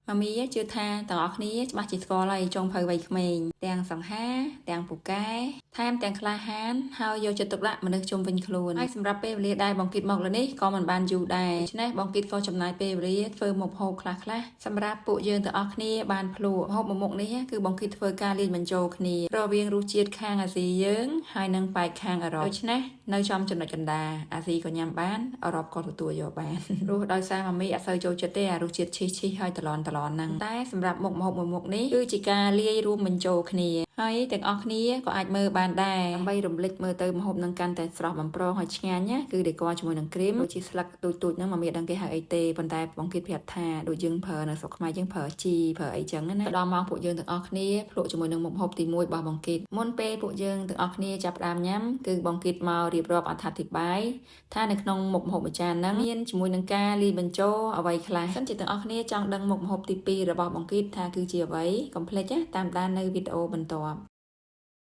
mà mi chưa tha tầng ọt ní mà chỉ có lại trong thời vậy mình đèn sẵn ha đèn phụ cái tham đèn kla hán hao vô cho tục lại mà được trong vinh luôn ai xem ra pe về đây bóng kịt mọc lên đi có mình ban dù đài chứ này bóng kịt có chấm này pe về phơi một hồ kla kla xem ra bộ dương tầng ọt ní ban plu hộp một ní cứ bóng kịt phơi ca liên mình trâu ní rồi viên ru chiết khang à gì dướng hai nâng bài khang ở rồi chứ này nơi trong chân là chân đà à gì có nhằm bán ở rọp có tuổi vô bán ru đôi xa mà mi à phơi trâu chết tê à ru chiết chi hơi tลอด តែសម្រាប់មុខម្ហូបមួយមុខនេះគឺជាការលាយរួមបញ្ចូលគ្នាហើយទាំងអស់គ្នាក៏អាចមើលបានដែរដើម្បីរំលេចមើលទៅម្ហូបនឹងកាន់តែស្រស់បំព្រងហើយឆ្ងាញ់ណាគឺដេកជាមួយនឹងគ្រីមដូចជាស្លឹកទូចៗហ្នឹងមកមានដឹងគេហៅអីទេប៉ុន្តែបងគេប្រាប់ថាដូចយើងប្រើនៅស្រុកខ្មែរយើងប្រើជីប្រើអីចឹងណាដល់មកពួកយើងទាំងអស់គ្នាភ្លក់ជាមួយនឹងមុខម្ហូបទី1របស់បងគេមុនពេលពួកយើងទាំងអស់គ្នាចាប់ផ្ដើមញ៉ាំគឺបងគេមករៀបរាប់អត្ថាធិប្បាយថានៅក្នុងមុខម្ហូបមួយចានហ្នឹងមានជាមួយនឹងការលាយបញ្ចូលអ្វីខ្លះសិនជាទាំងអស់គ្នាចង់ដឹងមុខម្ហូបទី2របស់បងគីតថាគឺជាអ្វីកុំភ្លេចតាមដាននៅវីដេអូបន្ត